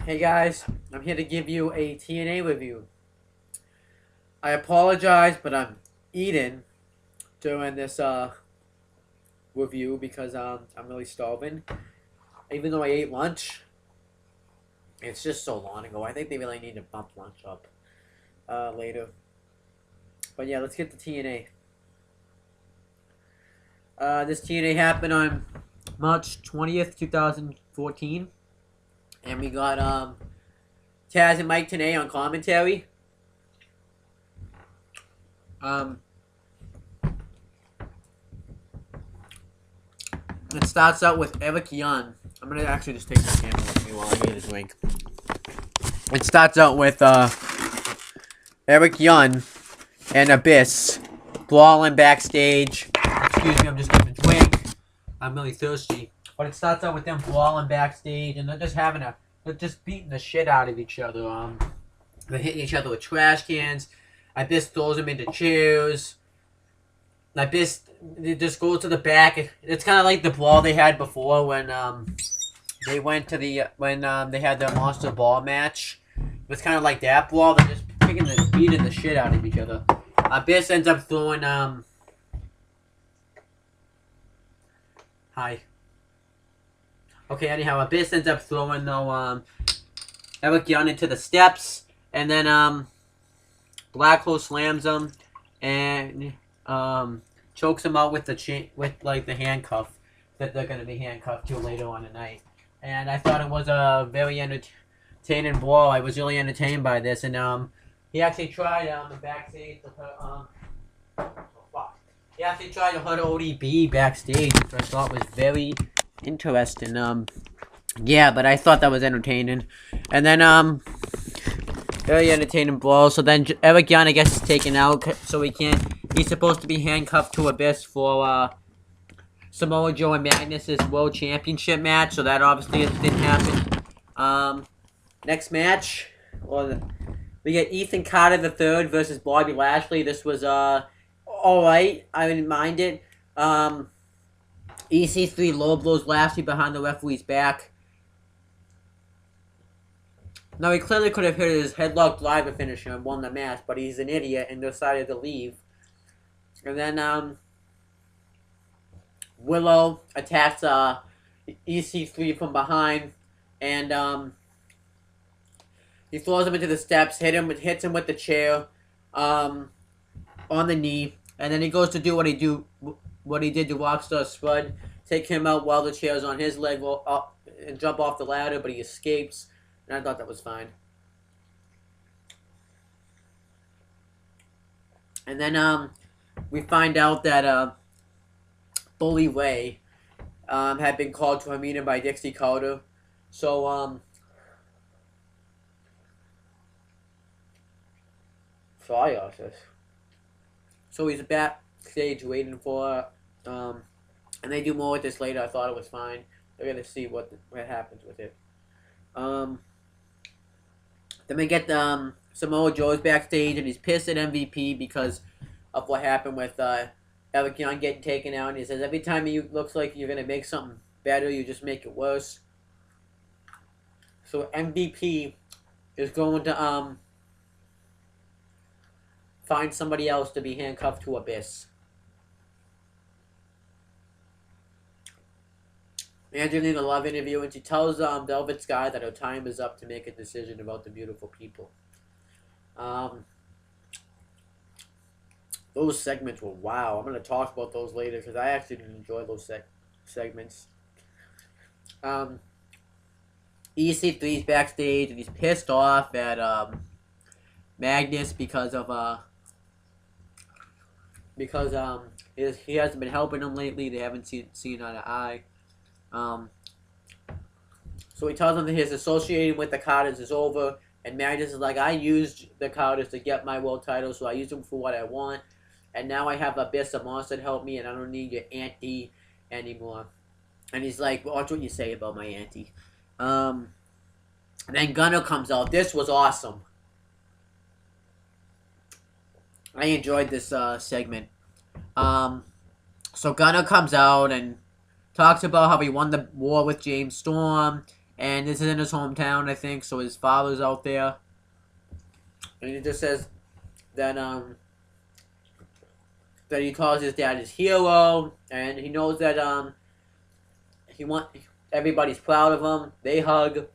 Hey guys, I'm here to give you a TNA review. I apologize, but I'm eating during this review because I'm really starving. Even though I ate lunch, it's just so long ago. I think they really need to bump lunch up later. But yeah, let's get to TNA. This TNA happened on March 20th, 2014, and we got Taz and Mike Tenay on commentary. Um, It starts out with Eric Young. I'm gonna actually just take the camera with me while I eat a drink. It starts out with Eric Young and Abyss brawling backstage. Excuse me, I'm just getting a drink. I'm really thirsty. But it starts out with them brawling backstage, and they're just beating the shit out of each other. They're hitting each other with trash cans. Abyss throws them into chairs. Abyss just goes to the back. It's kind of like the brawl they had before when they went to they had the Monster Ball match. It's kind of like that brawl. They're just beating the shit out of each other. Abyss ends up throwing hi. Okay, anyhow, Abyss ends up throwing Eric Young into the steps, and then Black Hole slams him, and chokes him out with the handcuff that they're gonna be handcuffed to later on tonight. And I thought it was a very entertaining brawl. I was really entertained by this, and he actually tried the backstage to put he actually tried to hurt ODB backstage, which I thought was very interesting. Yeah, but I thought that was entertaining. And then very entertaining brawl. So then Eric Young, I guess, is taken out, so he's supposed to be handcuffed to Abyss for Samoa Joe and Magnus' World Championship match. So that obviously didn't happen. Next match, we get Ethan Kata III versus Bobby Lashley. This was alright. I didn't mind it. EC3 low blows Lashley behind the referee's back. Now, he clearly could have hit his headlock driver finisher and won the match, but he's an idiot and decided to leave. And then, Willow attacks EC3 from behind, and he throws him into the steps, hits him with the chair on the knee, and then he goes to do what he did to Rockstar Spud, take him out while the chair's on his leg and jump off the ladder, but he escapes. And I thought that was fine. And then we find out that Bully Ray had been called to a meeting by Dixie Carter. So sorry, Arthur. So he's backstage waiting for and they do more with this later. I thought it was fine. They're gonna see what happens with it. Then we get Samoa Joe's backstage, and he's pissed at MVP because of what happened with Eric Young getting taken out. And he says every time you looks like you're gonna make something better, you just make it worse. So MVP is going to find somebody else to be handcuffed to Abyss. Angelina Love interview, and she tells Velvet Sky that her time is up to make a decision about the beautiful people. Those segments were wow. I'm going to talk about those later because I actually didn't enjoy those segments. EC3's backstage, and he's pissed off at Magnus because he hasn't been helping him lately. They haven't seen eye to eye. So he tells him that his association with the Carters is over, and Magnus is like, I used the Carters to get my world title, so I used them for what I want, and now I have Abyss and Monster to help me, and I don't need your auntie anymore. And he's like, watch what you say about my auntie. And then Gunner comes out. This was awesome. I enjoyed this segment. So Gunner comes out and talks about how he won the war with James Storm, And this is in his hometown, I think, so his father's out there. And he just says that that he calls his dad his hero, and he knows that he want everybody's proud of him. They hug,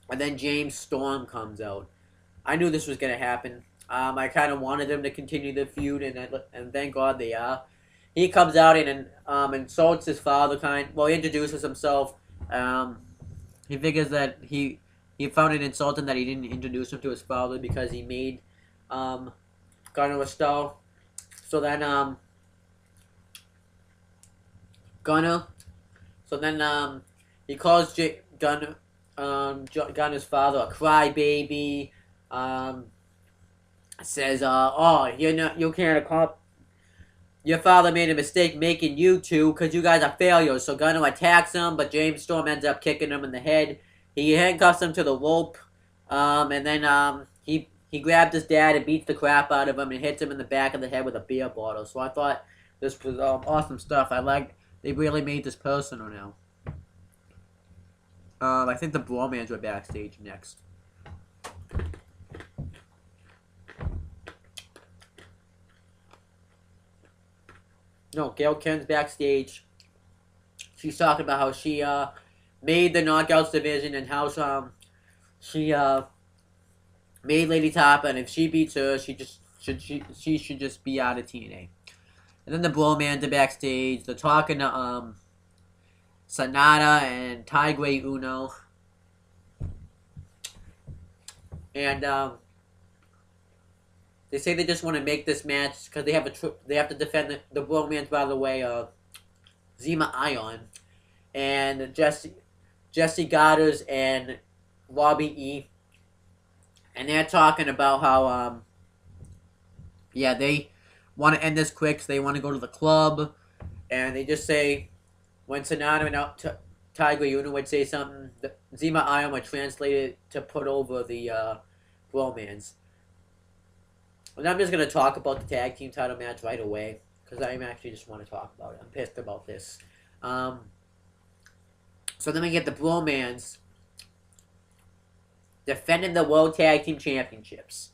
and then James Storm comes out. I knew this was gonna happen. I kind of wanted them to continue the feud, and thank God they are. He comes out and insults his father. He introduces himself. He figures that he found it insulting that he didn't introduce him to his father because he made Gunner a star. So then Gunner. So then he calls Gunner's father a crybaby. Says, "Oh, you can't accomplish. Your father made a mistake making you two because you guys are failures." So Gunner attacks him, but James Storm ends up kicking him in the head. He handcuffs him to the rope, and then he grabbed his dad and beats the crap out of him and hits him in the back of the head with a beer bottle. So I thought this was awesome stuff. They really made this personal now. I think the Bromans were backstage next. No, Gail Kim's backstage. She's talking about how she made the Knockouts division and how she made Lady Thapa, and if she beats her, she should just be out of TNA. And then the Bromans are backstage. They're talking to Sonata and Tiger Uno, and they say they just want to make this match because they have to defend the Bromans, by the way, Zima Ion and Jesse Goddard and Robbie E. And they're talking about how they want to end this quick, so they want to go to the club, and they just say when Sonata and Tiger Uno would say something, Zima Ion would translate it to put over the Bromans. And I'm just going to talk about the tag team title match right away, because I actually just want to talk about it. I'm pissed about this. So then we get the Bromans defending the World Tag Team Championships.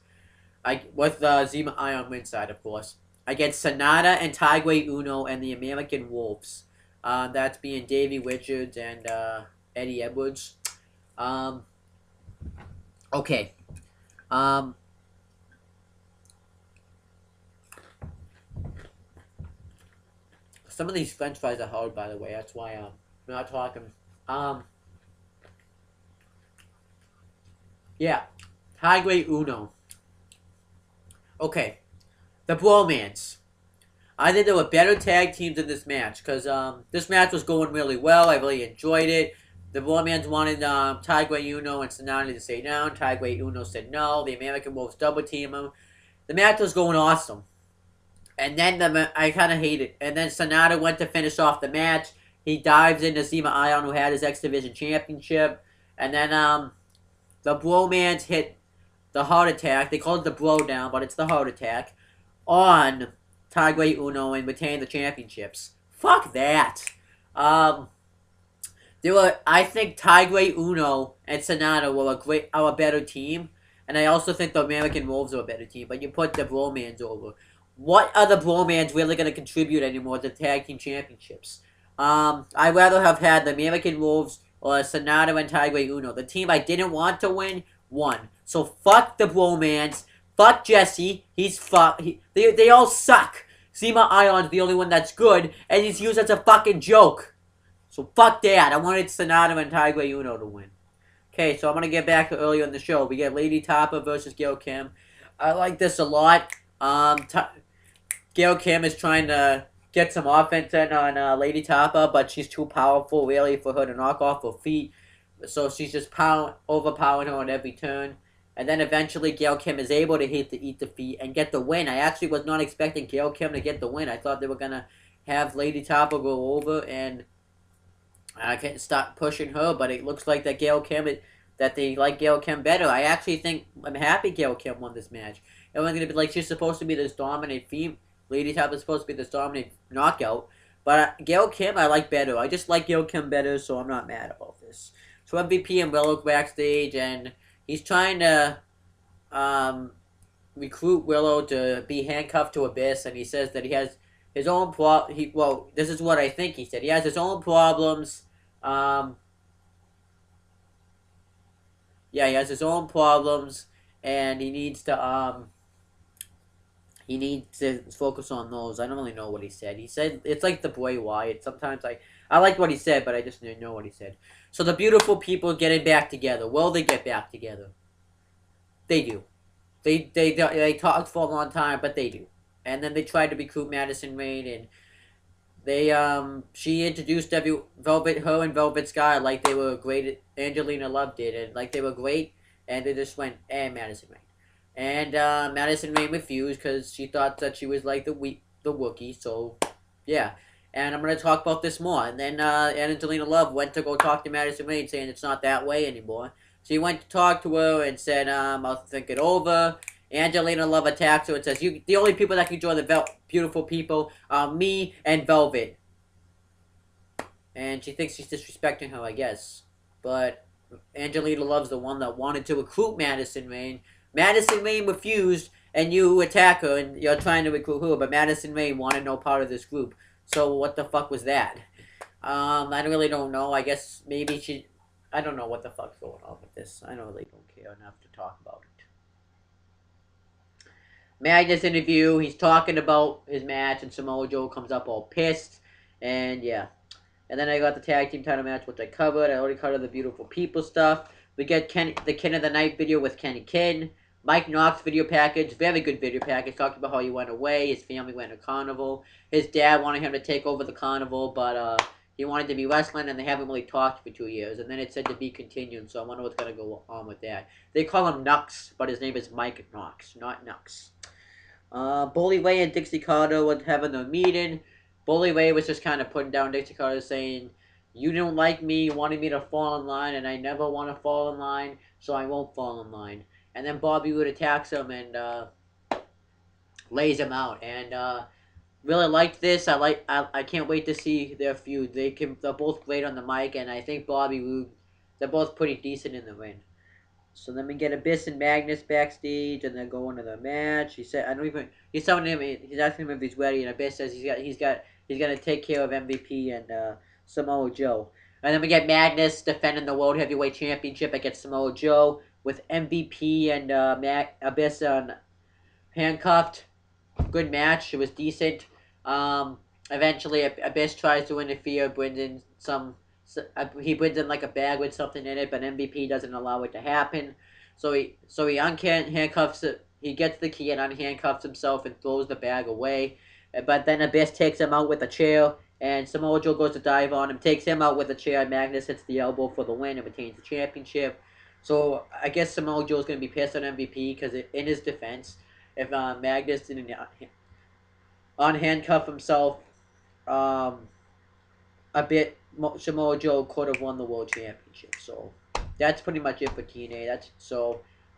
With Zima Ion ringside, of course. Against Sonata and Tiger Uno and the American Wolves. That's being Davey Richards and Eddie Edwards. Okay. Some of these French fries are hard, by the way. That's why I'm not talking. Yeah. Tiger Uno. Okay. The Bromans. I think there were better tag teams in this match, because this match was going really well. I really enjoyed it. The Bromans wanted Tiger Uno and Sonata to stay down. Tiger Uno said no. The American Wolves double team him. The match was going awesome. And then I kind of hate it. And then Sonata went to finish off the match. He dives into Zima Ion, who had his X Division Championship. And then the Bromans hit the heart attack. They call it the bro down, but it's the heart attack. On Tiger Uno and retain the championships. Fuck that. I think Tiger Uno and Sonata are a better team. And I also think the American Wolves are a better team. But you put the Bromans over. What are the Bromans really going to contribute anymore to the Tag Team Championships? I'd rather have had the American Wolves or Sonata and Tiger Uno. The team I didn't want to win, won. So fuck the Bromans. Fuck Jesse. They all suck. Zima Ion's the only one that's good, and he's used as a fucking joke. So fuck that. I wanted Sonata and Tiger Uno to win. Okay, so I'm going to get back to earlier in the show. We get Lady Thapa versus Gail Kim. I like this a lot. Gail Kim is trying to get some offense in on Lady Thapa, but she's too powerful, really, for her to knock off her feet. So she's just overpowering her on every turn. And then eventually Gail Kim is able to eat the feet and get the win. I actually was not expecting Gail Kim to get the win. I thought they were going to have Lady Thapa go over and I can't stop pushing her, but it looks like that they like Gail Kim better. I actually think I'm happy Gail Kim won this match. Everyone's going to be like, she's supposed to be this dominant female. Lady Thapa is supposed to be this dominant knockout. But Gail Kim I like better. I just like Gail Kim better, so I'm not mad about this. So MVP and Willow backstage, and he's trying to um, recruit Willow to be handcuffed to Abyss, and he says that he has his own well, this is what I think he said. He has his own problems. Um, yeah, he has his own problems, and he needs to focus on those. I don't really know what he said. He said it's like the Bray Wyatt. Sometimes I like what he said, but I just didn't know what he said. So the beautiful people getting back together. Will they get back together? They do. They talked for a long time, but they do. And then they tried to recruit Madison Rain, and she introduced her and Velvet Sky like they were great. Angelina Love did, and like they were great, and they just went and Madison Rain, and Madison Rain refused because she thought that she was like the Wookiee. So yeah, and I'm gonna talk about this more. And then Angelina Love went to go talk to Madison Rain, saying it's not that way anymore. So he went to talk to her and said, I'll think it over. Angelina Love attacks her and says, "You, the only people that can join the beautiful people are me and Velvet." And she thinks she's disrespecting her, I guess. But Angelina Love's the one that wanted to recruit Madison Rain. Madison Rain refused, and you attack her, and you're trying to recruit her. But Madison Rain wanted no part of this group. So what the fuck was that? I really don't know. I guess maybe she. I don't know what the fuck's going on with this. I really don't care enough to talk about it. Magnus interview. He's talking about his match, and Samoa Joe comes up all pissed, and yeah. And then I got the tag team title match, which I covered. I already covered the beautiful people stuff. We get the Ken of the Night video with Kenny Ken. Mike Knox video package, very good video package. Talked about how he went away, his family went to carnival. His dad wanted him to take over the carnival, but he wanted to be wrestling, and they haven't really talked for 2 years. And then it said to be continued, so I wonder what's gonna go on with that. They call him Nux, but his name is Mike Knox, not Nux. Bully Ray and Dixie Carter were having a meeting. Bully Ray was just kind of putting down Dixie Carter, saying, "You don't like me, you wanted me to fall in line, and I never want to fall in line, so I won't fall in line." And then Bobby Roode attacks him and lays him out. And really liked this. I can't wait to see their feud. They're both great on the mic, and I think Bobby Roode, they're both pretty decent in the ring. So then we get Abyss and Magnus backstage, and then go into the match. He said, "I don't even." He's telling him. He's asking him if he's ready, and Abyss says he's gonna take care of MVP and Samoa Joe. And then we get Magnus defending the World Heavyweight Championship against Samoa Joe with MVP and Abyss on handcuffed. Good match. It was decent. Eventually, Abyss tries to interfere, brings in he brings in like a bag with something in it, but MVP doesn't allow it to happen. So he handcuffs it. He gets the key and unhandcuffs himself and throws the bag away. But then Abyss takes him out with a chair, and Samoa Joe goes to dive on him, takes him out with a chair, and Magnus hits the elbow for the win and retains the championship. So I guess Samoa Joe's going to be pissed on MVP because in his defense, if Magnus didn't unhandcuff himself, um, a bit, Samoa Joe could have won the world championship. So that's pretty much it for TNA.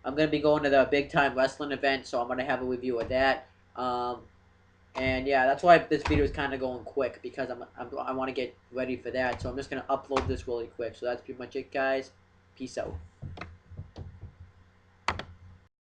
I'm gonna be going to the big time wrestling event, so I'm gonna have a review of that. And yeah, that's why this video is kind of going quick because I want to get ready for that. So I'm just gonna upload this really quick. So that's pretty much it, guys. Peace out.